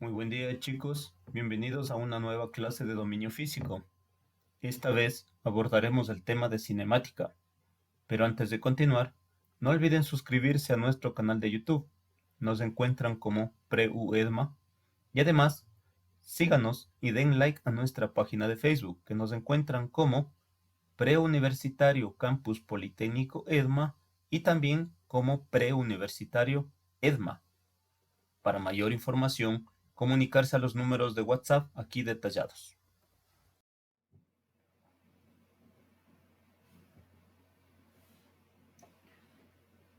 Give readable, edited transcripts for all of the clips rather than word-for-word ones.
Muy buen día, chicos. Bienvenidos a una nueva clase de dominio físico. Esta vez abordaremos el tema de cinemática. Pero antes de continuar, no olviden suscribirse a nuestro canal de YouTube. Nos encuentran como PreUEDMA. Y además, síganos y den like a nuestra página de Facebook, que nos encuentran como Preuniversitario Campus Politécnico EDMA y también como Preuniversitario EDMA. Para mayor información, comunicarse a los números de WhatsApp aquí detallados.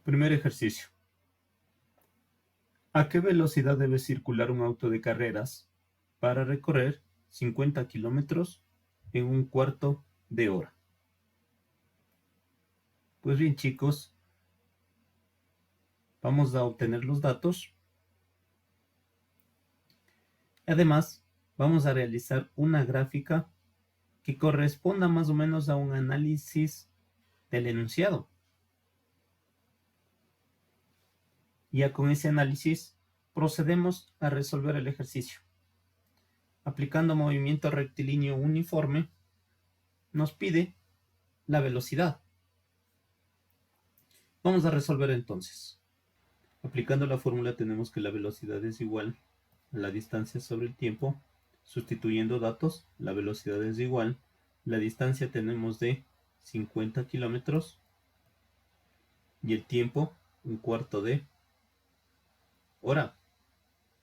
Primer ejercicio. ¿A qué velocidad debe circular un auto de carreras para recorrer 50 kilómetros en un cuarto de hora? Pues bien, chicos, vamos a obtener los datos. Además, vamos a realizar una gráfica que corresponda más o menos a un análisis del enunciado. Ya con ese análisis procedemos a resolver el ejercicio. Aplicando movimiento rectilíneo uniforme, nos pide la velocidad. Vamos a resolver entonces. Aplicando la fórmula tenemos que la velocidad es igual a la distancia sobre el tiempo. Sustituyendo datos, la velocidad es igual. La distancia tenemos de 50 kilómetros y el tiempo un cuarto de hora.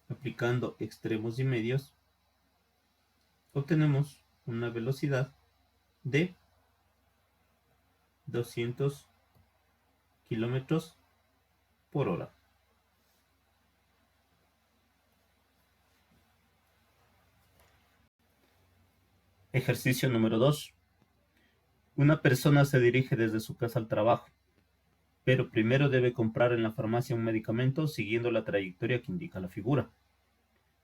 Aplicando extremos y medios, obtenemos una velocidad de 200 kilómetros por hora. Ejercicio número 2. Una persona se dirige desde su casa al trabajo, pero primero debe comprar en la farmacia un medicamento siguiendo la trayectoria que indica la figura.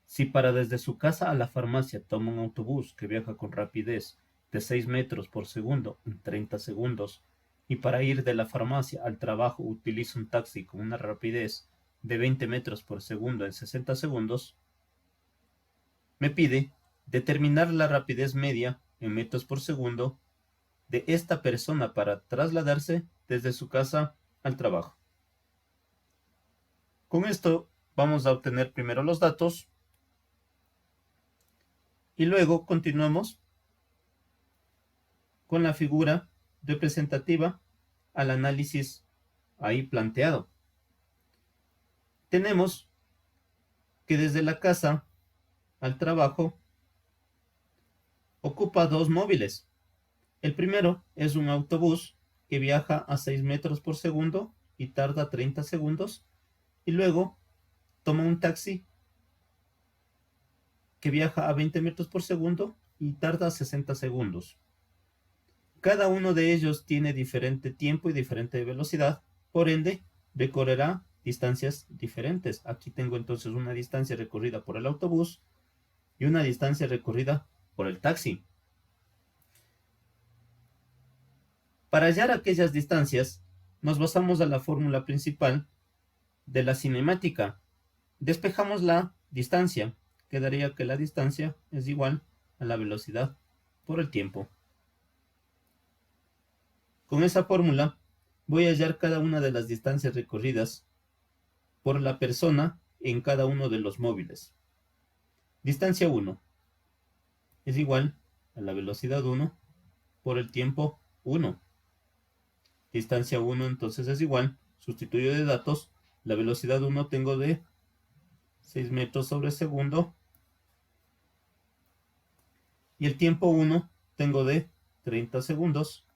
Si para desde su casa a la farmacia toma un autobús que viaja con rapidez de 6 metros por segundo en 30 segundos, y para ir de la farmacia al trabajo utiliza un taxi con una rapidez de 20 metros por segundo en 60 segundos, me pide determinar la rapidez media en metros por segundo de esta persona para trasladarse desde su casa al trabajo. Con esto vamos a obtener primero los datos y luego continuamos con la figura representativa al análisis ahí planteado. Tenemos que desde la casa al trabajo ocupa dos móviles. El primero es un autobús que viaja a 6 metros por segundo y tarda 30 segundos, y luego toma un taxi que viaja a 20 metros por segundo y tarda 60 segundos. Cada uno de ellos tiene diferente tiempo y diferente velocidad, por ende, recorrerá distancias diferentes. Aquí tengo entonces una distancia recorrida por el autobús y una distancia recorrida por el taxi. Para hallar aquellas distancias, nos basamos a la fórmula principal de la cinemática. Despejamos la distancia. Quedaría que la distancia es igual a la velocidad por el tiempo. Con esa fórmula voy a hallar cada una de las distancias recorridas por la persona en cada uno de los móviles. Distancia 1 es igual a la velocidad 1 por el tiempo 1. Distancia 1 entonces es igual, sustituyo de datos, la velocidad 1 tengo de 6 metros sobre segundo y el tiempo 1 tengo de 30 segundos.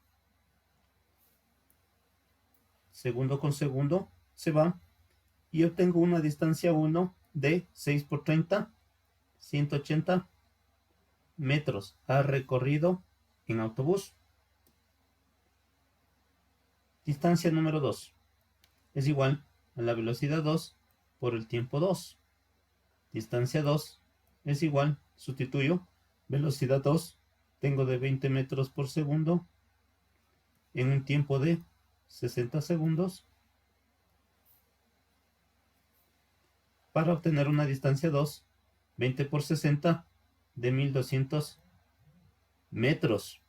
Segundo con segundo se va y obtengo una distancia 1 de 6 por 30, 180 metros ha recorrido en autobús. Distancia número 2 es igual a la velocidad 2 por el tiempo 2. Distancia 2 es igual, sustituyo, velocidad 2 tengo de 20 metros por segundo en un tiempo de 60 segundos para obtener una distancia 2 20 por 60 de 1200 metros.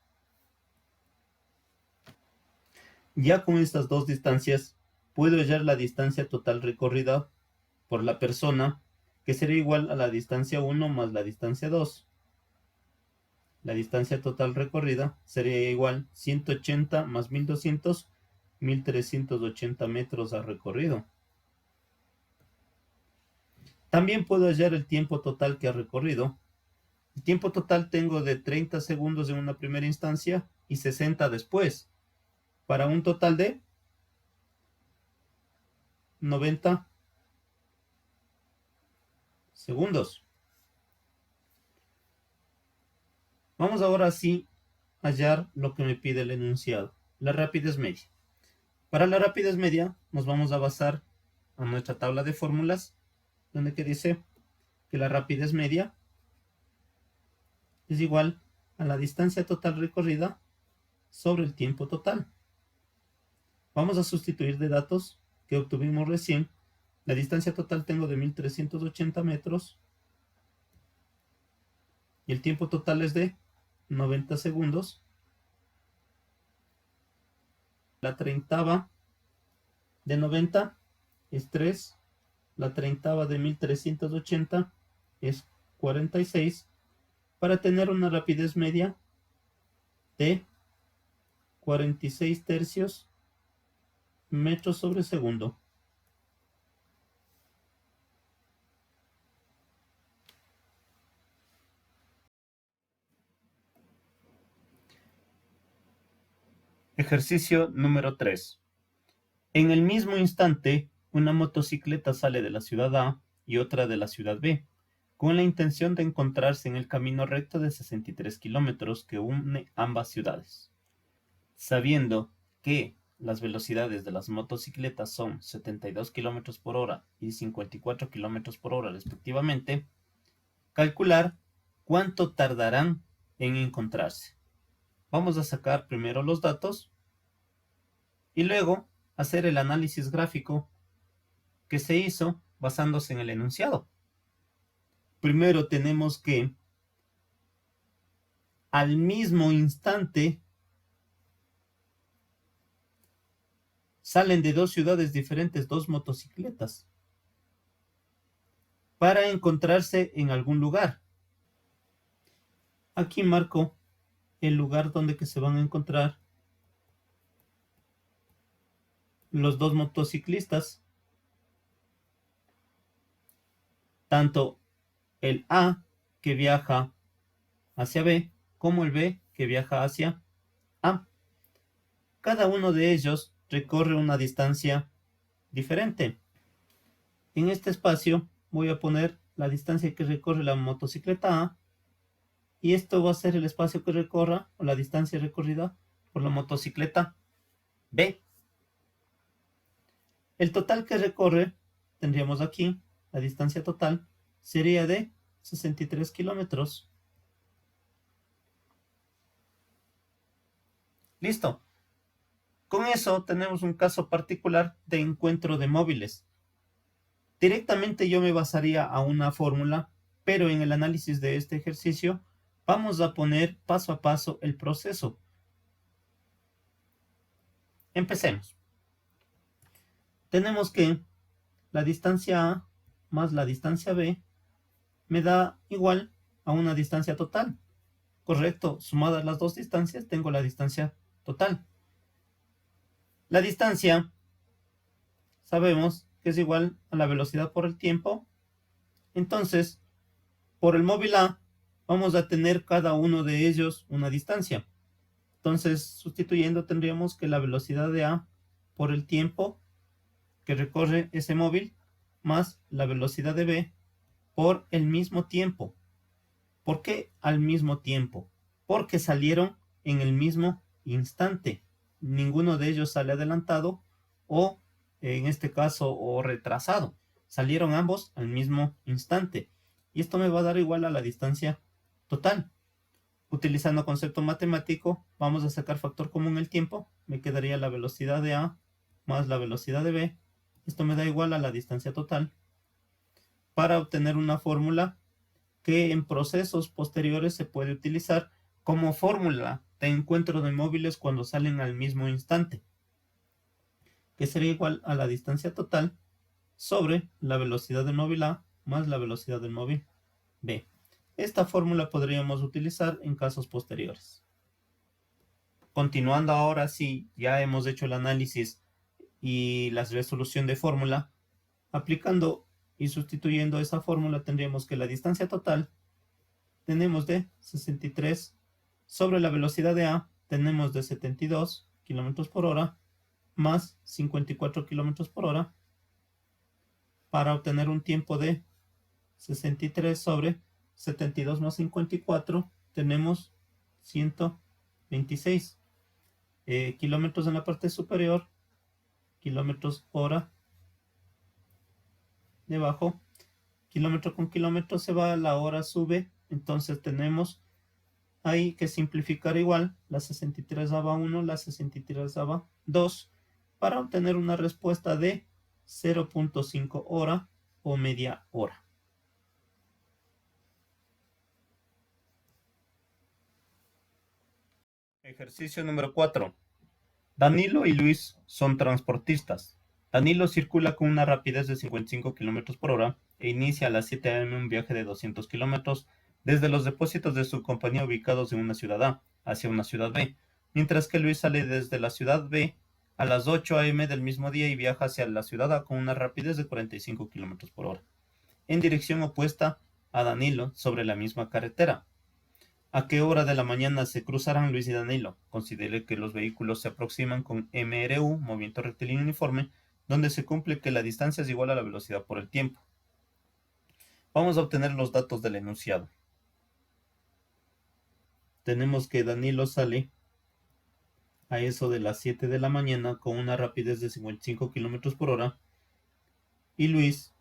Ya con estas dos distancias, puedo hallar la distancia total recorrida por la persona, que será igual a la distancia 1 más la distancia 2. La distancia total recorrida sería igual 180 más 1200, 1380 metros a recorrido. También puedo hallar el tiempo total que ha recorrido. El tiempo total tengo de 30 segundos en una primera instancia y 60 después, para un total de 90 segundos. Vamos ahora sí a hallar lo que me pide el enunciado, la rapidez media. Para la rapidez media nos vamos a basar a nuestra tabla de fórmulas, donde que dice que la rapidez media es igual a la distancia total recorrida sobre el tiempo total. Vamos a sustituir de datos que obtuvimos recién. La distancia total tengo de 1380 metros y el tiempo total es de 90 segundos. La treintava de 90 es 3, la treintava de 1380 es 46, para tener una rapidez media de 46 tercios metros sobre segundo. Ejercicio número 3. En el mismo instante, una motocicleta sale de la ciudad A y otra de la ciudad B, con la intención de encontrarse en el camino recto de 63 kilómetros que une ambas ciudades. Sabiendo que las velocidades de las motocicletas son 72 kilómetros por hora y 54 kilómetros por hora respectivamente, calcular cuánto tardarán en encontrarse. Vamos a sacar primero los datos y luego hacer el análisis gráfico que se hizo basándose en el enunciado. Primero tenemos que al mismo instante salen de dos ciudades diferentes dos motocicletas para encontrarse en algún lugar. Aquí marco el lugar donde que se van a encontrar los dos motociclistas, tanto el A que viaja hacia B como el B que viaja hacia A. Cada uno de ellos recorre una distancia diferente. En este espacio voy a poner la distancia que recorre la motocicleta A y esto va a ser el espacio que recorra o la distancia recorrida por la motocicleta B. El total que recorre, tendríamos aquí, la distancia total, sería de 63 kilómetros. Listo. Con eso tenemos un caso particular de encuentro de móviles. Directamente yo me basaría a una fórmula, pero en el análisis de este ejercicio vamos a poner paso a paso el proceso. Empecemos. Tenemos que la distancia A más la distancia B me da igual a una distancia total. Correcto, sumadas las dos distancias tengo la distancia total. La distancia sabemos que es igual a la velocidad por el tiempo. Entonces, por el móvil A vamos a tener cada uno de ellos una distancia. Entonces, sustituyendo tendríamos que la velocidad de A por el tiempo que recorre ese móvil más la velocidad de B por el mismo tiempo. ¿Por qué al mismo tiempo? Porque salieron en el mismo instante. Ninguno de ellos sale adelantado o, en este caso, o retrasado. Salieron ambos al mismo instante. Y esto me va a dar igual a la distancia total. Utilizando concepto matemático, vamos a sacar factor común el tiempo. Me quedaría la velocidad de A más la velocidad de B. Esto me da igual a la distancia total. Para obtener una fórmula, que en procesos posteriores se puede utilizar como fórmula de encuentro de móviles cuando salen al mismo instante, que sería igual a la distancia total sobre la velocidad del móvil A más la velocidad del móvil B. Esta fórmula podríamos utilizar en casos posteriores. Continuando ahora, sí, ya hemos hecho el análisis y la resolución de fórmula, aplicando y sustituyendo esa fórmula tendríamos que la distancia total tenemos de 63 sobre la velocidad de A tenemos de 72 km por hora más 54 km por hora para obtener un tiempo de 63 sobre 72 más 54 tenemos 126 kilómetros en la parte superior, kilómetros hora debajo, kilómetro con kilómetro se va, la hora sube, entonces tenemos hay que simplificar igual la 63 daba 1, la 63 daba 2 para obtener una respuesta de 0.5 hora o media hora. Ejercicio número 4. Danilo y Luis son transportistas. Danilo circula con una rapidez de 55 km por hora e inicia a las 7 a.m. un viaje de 200 km desde los depósitos de su compañía ubicados en una ciudad A hacia una ciudad B, mientras que Luis sale desde la ciudad B a las 8 a.m. del mismo día y viaja hacia la ciudad A con una rapidez de 45 km por hora, en dirección opuesta a Danilo sobre la misma carretera. ¿A qué hora de la mañana se cruzarán Luis y Danilo? Considere que los vehículos se aproximan con MRU, movimiento rectilíneo uniforme, donde se cumple que la distancia es igual a la velocidad por el tiempo. Vamos a obtener los datos del enunciado. Tenemos que Danilo sale a eso de las 7 de la mañana con una rapidez de 55 km por hora y Luis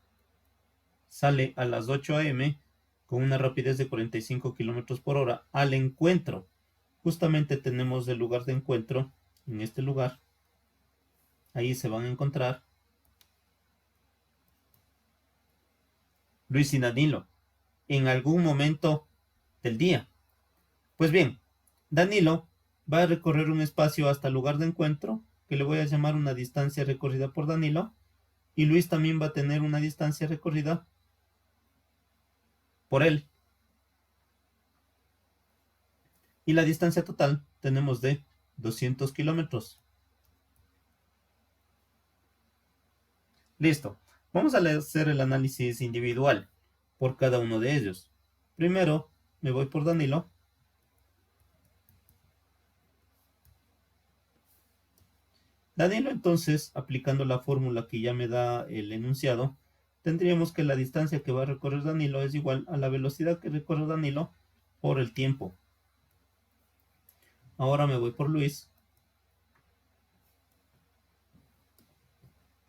sale a las 8 a.m. con una rapidez de 45 km por hora al encuentro. Justamente tenemos el lugar de encuentro en este lugar. Ahí se van a encontrar Luis y Danilo en algún momento del día. Pues bien, Danilo va a recorrer un espacio hasta el lugar de encuentro, que le voy a llamar una distancia recorrida por Danilo, y Luis también va a tener una distancia recorrida por él. Y la distancia total tenemos de 200 kilómetros. Listo. Vamos a hacer el análisis individual por cada uno de ellos. Primero, me voy por Danilo. Danilo, entonces, aplicando la fórmula que ya me da el enunciado, tendríamos que la distancia que va a recorrer Danilo es igual a la velocidad que recorre Danilo por el tiempo. Ahora me voy por Luis.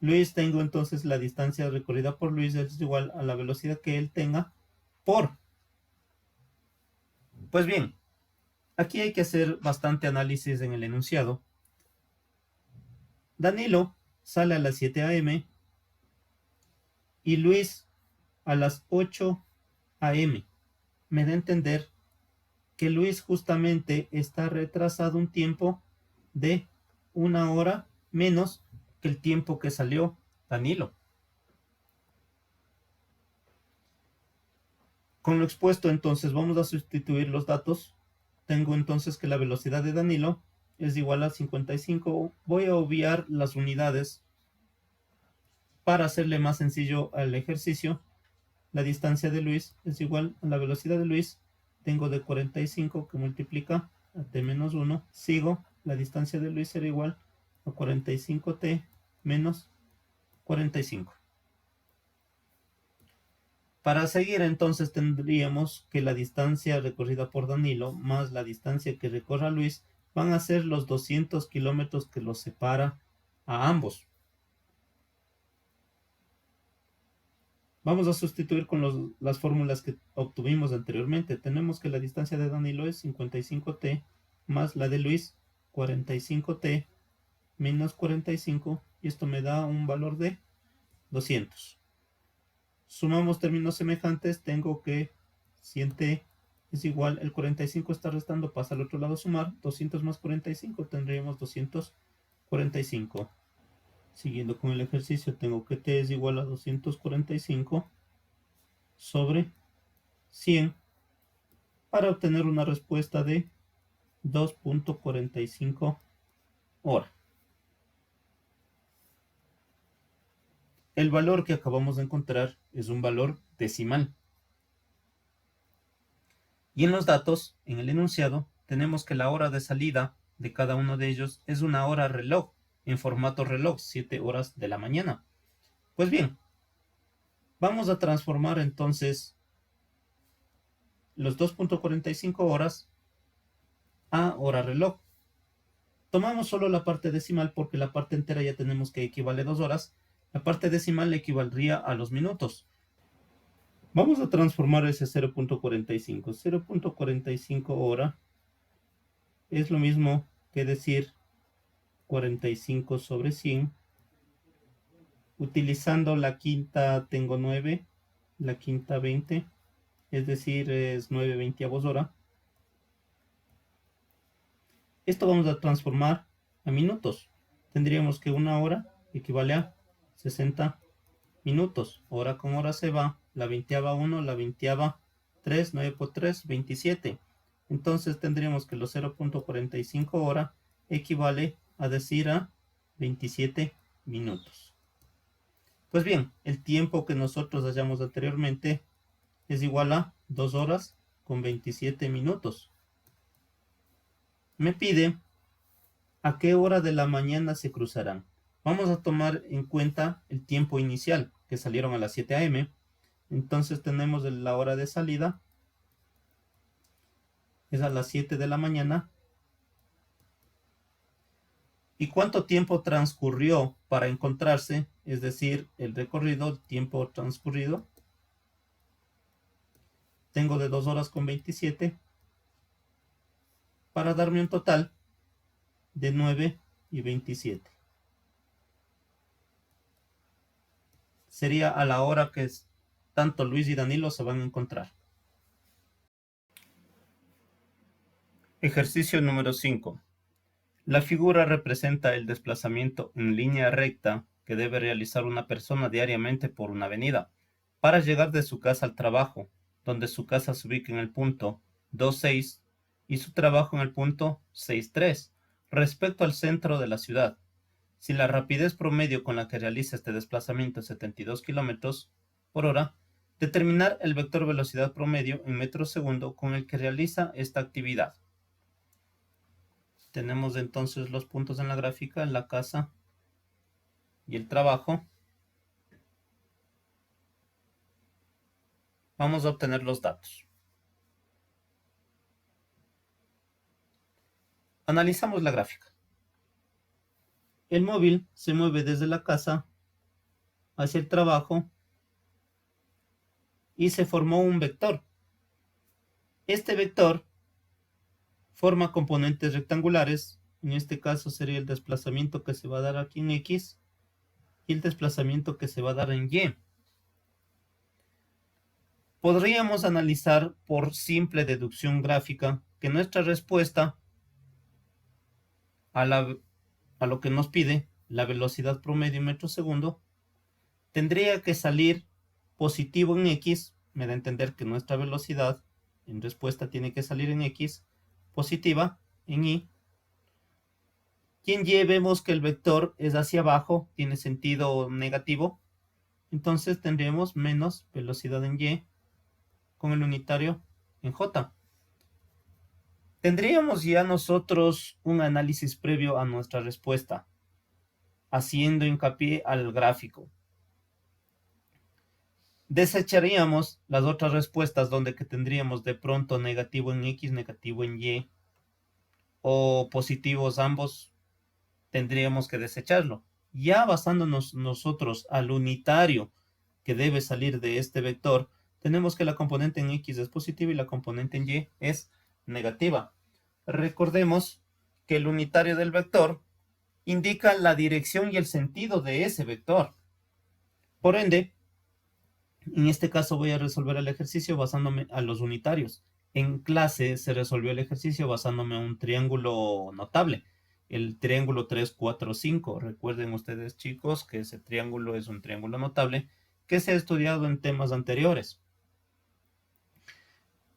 Luis, tengo entonces la distancia recorrida por Luis es igual a la velocidad que él tenga por. Pues bien, aquí hay que hacer bastante análisis en el enunciado. Danilo sale a las 7 a.m. y Luis a las 8 a.m. Me da a entender que Luis justamente está retrasado un tiempo de 1 hora menos que el tiempo que salió Danilo. Con lo expuesto, entonces, vamos a sustituir los datos. Tengo entonces que la velocidad de Danilo es igual a 55. Voy a obviar las unidades para hacerle más sencillo al ejercicio. La distancia de Luis es igual a la velocidad de Luis. Tengo de 45 que multiplica a t menos 1. Sigo, la distancia de Luis será igual a 45t menos 45. Para seguir, entonces tendríamos que la distancia recorrida por Danilo más la distancia que recorra Luis van a ser los 200 kilómetros que los separa a ambos. Vamos a sustituir con las fórmulas que obtuvimos anteriormente. Tenemos que la distancia de Danilo es 55t más la de Luis 45t menos 45 y esto me da un valor de 200. Sumamos términos semejantes, tengo que Si en t es igual, el 45 está restando, pasa al otro lado a sumar, 200 más 45, tendríamos 245. Siguiendo con el ejercicio, tengo que t es igual a 245 sobre 100 para obtener una respuesta de 2.45 horas. El valor que acabamos de encontrar es un valor decimal. Y en los datos, en el enunciado, tenemos que la hora de salida de cada uno de ellos es una hora reloj, en formato reloj, 7 horas de la mañana. Pues bien, vamos a transformar entonces los 2.45 horas a hora reloj. Tomamos solo la parte decimal porque la parte entera ya tenemos que equivale a 2 horas. La parte decimal equivaldría a los minutos. Vamos a transformar ese 0.45. 0.45 hora es lo mismo que decir 45 sobre 100. Utilizando la quinta tengo 9, la quinta 20, es decir, es 9 veintiavos hora. Esto vamos a transformar a minutos. Tendríamos que una hora equivale a 60 minutos. Hora con hora se va. La veinteava 1, la veinteava 3, 9 por 3, 27. Entonces tendríamos que los 0.45 hora equivale a decir a 27 minutos. Pues bien, el tiempo que nosotros hallamos anteriormente es igual a 2 horas con 27 minutos. Me pide a qué hora de la mañana se cruzarán. Vamos a tomar en cuenta el tiempo inicial, que salieron a las 7 a.m. Entonces tenemos la hora de salida, es a las 7 de la mañana. ¿Y cuánto tiempo transcurrió para encontrarse? Es decir, el recorrido, el tiempo transcurrido. Tengo de 2 horas con 27 para darme un total de 9 y 27. Sería a la hora que tanto Luis y Danilo se van a encontrar. Ejercicio número 5. La figura representa el desplazamiento en línea recta que debe realizar una persona diariamente por una avenida para llegar de su casa al trabajo, donde su casa se ubica en el punto 2,6 y su trabajo en el punto 6,3, respecto al centro de la ciudad. Si la rapidez promedio con la que realiza este desplazamiento es 72 km por hora, determinar el vector velocidad promedio en metros segundo con el que realiza esta actividad. Tenemos entonces los puntos en la gráfica, la casa y el trabajo. Vamos a obtener los datos. Analizamos la gráfica. El móvil se mueve desde la casa hacia el trabajo y se formó un vector. Este vector forma componentes rectangulares. En este caso sería el desplazamiento que se va a dar aquí en X y el desplazamiento que se va a dar en Y. Podríamos analizar por simple deducción gráfica que nuestra respuesta a lo que nos pide, la velocidad promedio en metros segundo, tendría que salir positivo en X. Me da a entender que nuestra velocidad en respuesta tiene que salir en X, positiva en Y. Y en Y vemos que el vector es hacia abajo, tiene sentido negativo. Entonces tendremos menos velocidad en Y con el unitario en J. Tendríamos ya nosotros un análisis previo a nuestra respuesta, haciendo hincapié al gráfico. Desecharíamos las otras respuestas donde que tendríamos de pronto negativo en X, negativo en Y, o positivos ambos, tendríamos que desecharlo. Ya basándonos nosotros al unitario que debe salir de este vector, tenemos que la componente en X es positiva y la componente en Y es negativa. Recordemos que el unitario del vector indica la dirección y el sentido de ese vector. Por ende, En este caso voy a resolver el ejercicio basándome a los unitarios. En clase se resolvió el ejercicio basándome en un triángulo notable, el triángulo 3, 4, 5. Recuerden ustedes, chicos, que ese triángulo es un triángulo notable que se ha estudiado en temas anteriores.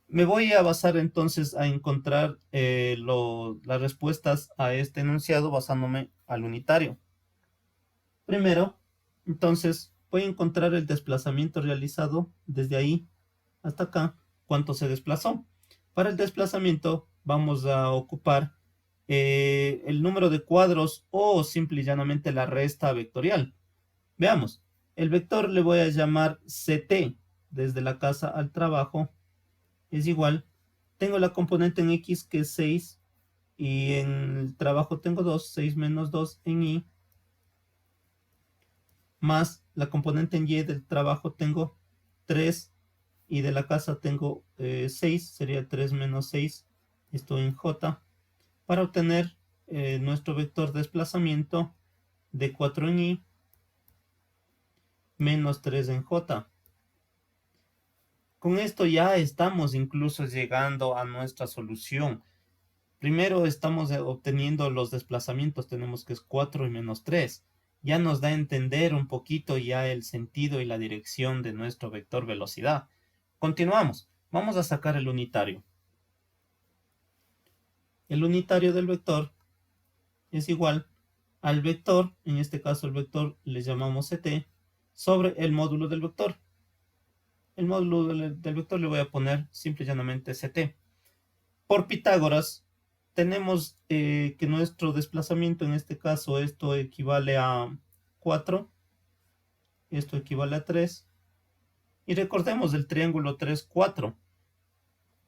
Me voy a basar entonces a encontrar las respuestas a este enunciado basándome al unitario. Primero, entonces, voy a encontrar el desplazamiento realizado desde ahí hasta acá, cuánto se desplazó. Para el desplazamiento vamos a ocupar el número de cuadros o simple y llanamente la resta vectorial. Veamos, el vector le voy a llamar CT, desde la casa al trabajo, es igual. Tengo la componente en X que es 6 y en el trabajo tengo 2, 6 menos 2 en Y, más la componente en Y del trabajo tengo 3 y de la casa tengo 6, sería 3 menos 6, esto en J, para obtener nuestro vector desplazamiento de 4 en Y menos 3 en J. Con esto ya estamos incluso llegando a nuestra solución. Primero estamos obteniendo los desplazamientos, tenemos que es 4 y menos 3. Ya nos da a entender un poquito ya el sentido y la dirección de nuestro vector velocidad. Continuamos. Vamos a sacar el unitario. El unitario del vector es igual al vector, en este caso el vector le llamamos CT, sobre el módulo del vector. El módulo del vector le voy a poner simple y llanamente CT. Por Pitágoras, tenemos que nuestro desplazamiento, en este caso, esto equivale a 4, esto equivale a 3, y recordemos el triángulo 3, 4.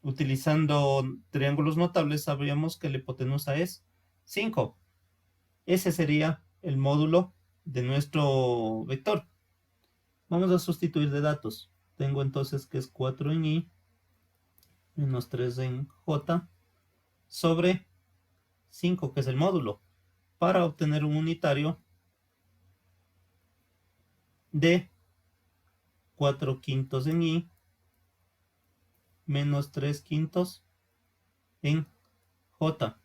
Utilizando triángulos notables, sabríamos que la hipotenusa es 5. Ese sería el módulo de nuestro vector. Vamos a sustituir de datos. Tengo entonces que es 4 en Y menos 3 en J sobre 5, que es el módulo, para obtener un unitario de 4 quintos en Y menos 3 quintos en J.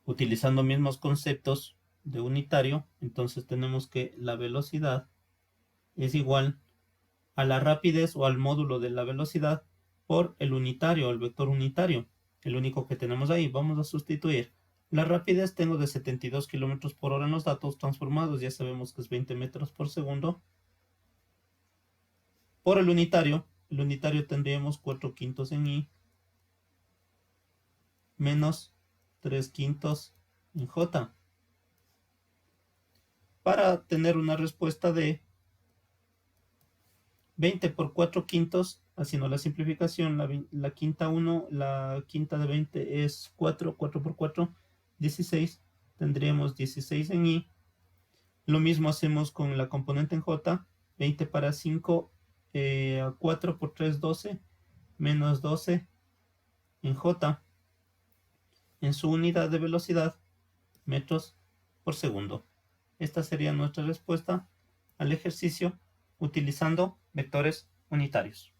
Utilizando mismos conceptos de unitario, entonces tenemos que la velocidad es igual a la rapidez o al módulo de la velocidad por el unitario, el vector unitario, el único que tenemos ahí. Vamos a sustituir. La rapidez tengo de 72 kilómetros por hora en los datos transformados, ya sabemos que es 20 metros por segundo. Por el unitario tendríamos 4 quintos en Y menos 3 quintos en J, para tener una respuesta de 20 por 4 quintos, haciendo la simplificación, la quinta 1, la quinta de 20 es 4, 4 por 4, 16, tendríamos 16 en Y. Lo mismo hacemos con la componente en J, 20 para 5, 4 por 3, 12, menos 12 en J, en su unidad de velocidad, metros por segundo. Esta sería nuestra respuesta al ejercicio utilizando vectores unitarios.